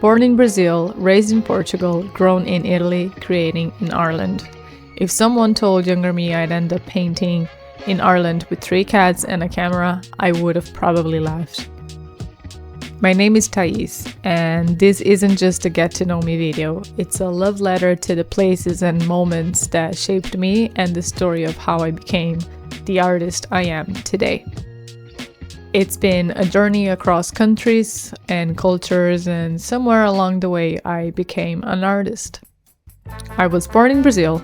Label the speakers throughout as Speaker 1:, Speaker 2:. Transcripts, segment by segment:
Speaker 1: Born in Brazil, raised in Portugal, grown in Italy, creating in Ireland. If someone told younger me I'd end up painting in Ireland with 3 cats and a camera, I would have probably laughed. My name is Thais, and this isn't just a get-to-know-me video. It's a love letter to the places and moments that shaped me and the story of how I became the artist I am today. It's been a journey across countries and cultures, and somewhere along the way I became an artist. I was born in Brazil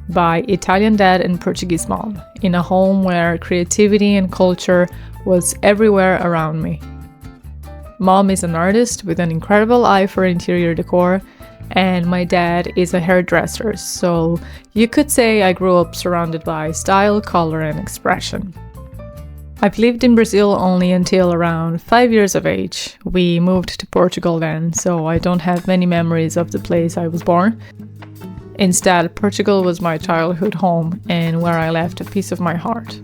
Speaker 1: by Italian dad and Portuguese mom, in a home where creativity and culture was everywhere around me. Mom is an artist with an incredible eye for interior decor, and my dad is a hairdresser, so you could say I grew up surrounded by style, color, and expression. I've lived in Brazil only until around 5 years of age. We moved to Portugal then, so I don't have many memories of the place I was born. Instead, Portugal was my childhood home and where I left a piece of my heart.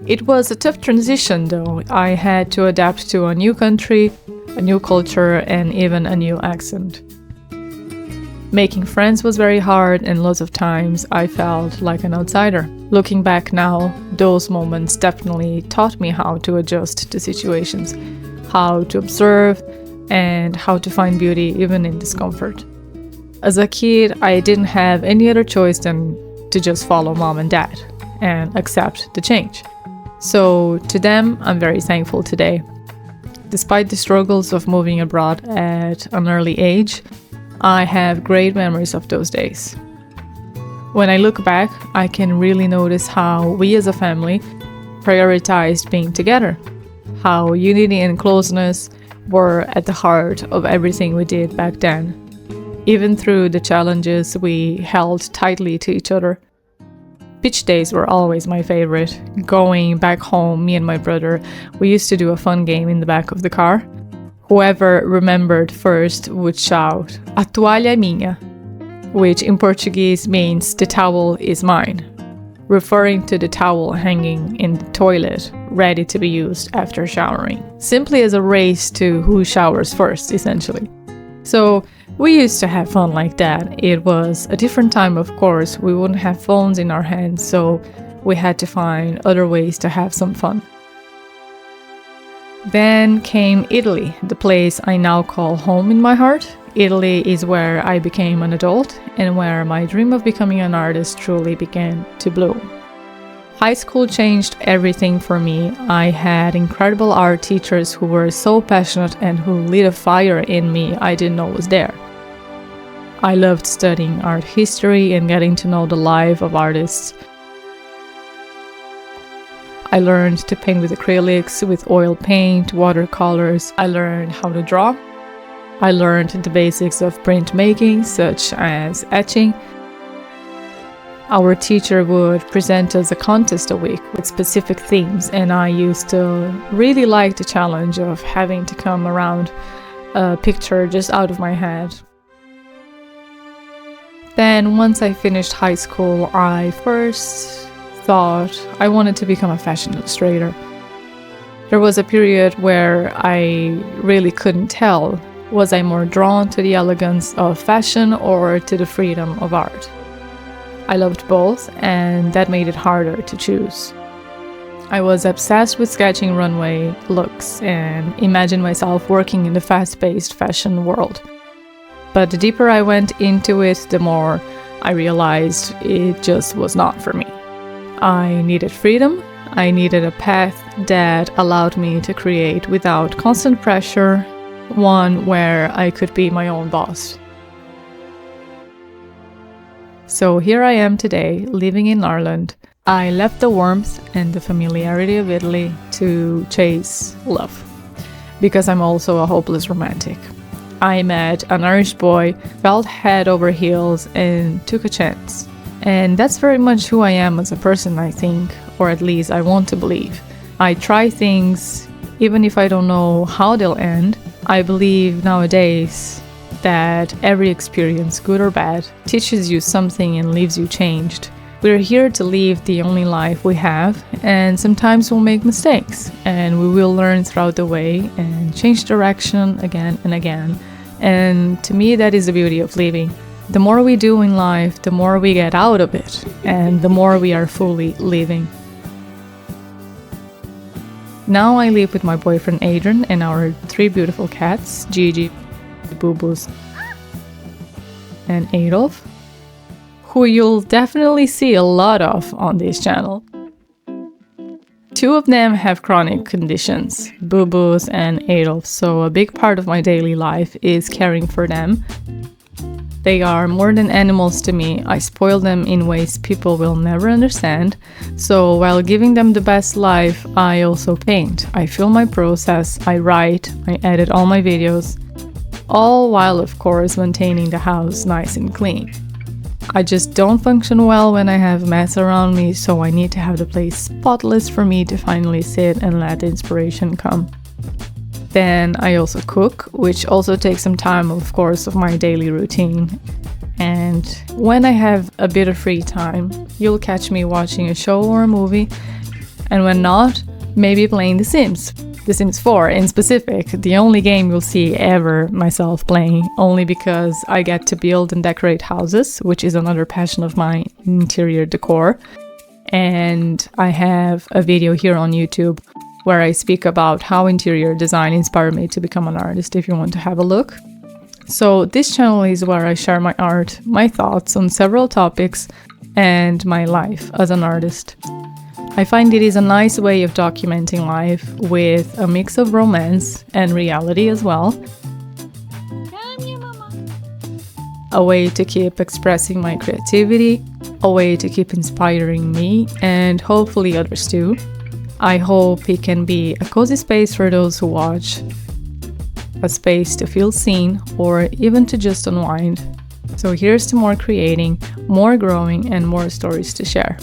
Speaker 1: It was a tough transition though. I had to adapt to a new country, a new culture, and even a new accent. Making friends was very hard, and lots of times I felt like an outsider. Looking back now, those moments definitely taught me how to adjust to situations, how to observe, and how to find beauty even in discomfort. As a kid, I didn't have any other choice than to just follow mom and dad and accept the change. So to them, I'm very thankful today. Despite the struggles of moving abroad at an early age, I have great memories of those days. When I look back, I can really notice how we as a family prioritized being together, how unity and closeness were at the heart of everything we did back then. Even through the challenges, we held tightly to each other. Beach days were always my favorite. Going back home, me and my brother, we used to do a fun game in the back of the car. Whoever remembered first would shout, "A toalha é minha," which in Portuguese means "the towel is mine," referring to the towel hanging in the toilet, ready to be used after showering. Simply as a race to who showers first, essentially. So we used to have fun like that. It was a different time, of course. We wouldn't have phones in our hands, so we had to find other ways to have some fun. Then came Italy, the place I now call home in my heart. Italy is where I became an adult and where my dream of becoming an artist truly began to bloom. High school changed everything for me. I had incredible art teachers who were so passionate and who lit a fire in me I didn't know was there. I loved studying art history and getting to know the life of artists. I learned to paint with acrylics, with oil paint, watercolors. I learned how to draw. I learned the basics of printmaking, such as etching. Our teacher would present us a contest a week with specific themes, and I used to really like the challenge of having to come around a picture just out of my head. Then, once I finished high school, I first thought I wanted to become a fashion illustrator. There was a period where I really couldn't tell, was I more drawn to the elegance of fashion or to the freedom of art? I loved both, and that made it harder to choose. I was obsessed with sketching runway looks and imagined myself working in the fast-paced fashion world. But the deeper I went into it, the more I realized it just was not for me. I needed freedom. I needed a path that allowed me to create without constant pressure, one where I could be my own boss. So here I am today, living in Ireland. I left the warmth and the familiarity of Italy to chase love, because I'm also a hopeless romantic. I met an Irish boy, fell head over heels, and took a chance. And that's very much who I am as a person, I think, or at least I want to believe. I try things even if I don't know how they'll end. I believe nowadays that every experience, good or bad, teaches you something and leaves you changed. We're here to live the only life we have, and sometimes we'll make mistakes, and we will learn throughout the way and change direction again and again And to me, that is the beauty of living. The more we do in life, the more we get out of it, and the more we are fully living. Now I live with my boyfriend Adrian and our 3 beautiful cats, Gigi, Boo Boos, and Adolf, who you'll definitely see a lot of on this channel. 2 of them have chronic conditions, Boo Boos and Adolf, so a big part of my daily life is caring for them. They are more than animals to me. I spoil them in ways people will never understand. So while giving them the best life, I also paint. I film my process, I write, I edit all my videos, all while of course maintaining the house nice and clean. I just don't function well when I have mess around me, so I need to have the place spotless for me to finally sit and let the inspiration come. Then I also cook, which also takes some time, of course, of my daily routine. And when I have a bit of free time, you'll catch me watching a show or a movie, and when not, maybe playing The Sims. The Sims 4 in specific, the only game you'll see ever myself playing, only because I get to build and decorate houses, which is another passion of mine, interior decor. And I have a video here on YouTube where I speak about how interior design inspired me to become an artist, if you want to have a look. So this channel is where I share my art, my thoughts on several topics, and my life as an artist. I find it is a nice way of documenting life with a mix of romance and reality as well. A way to keep expressing my creativity, a way to keep inspiring me and hopefully others too. I hope it can be a cozy space for those who watch, a space to feel seen or even to just unwind. So here's to more creating, more growing and more stories to share.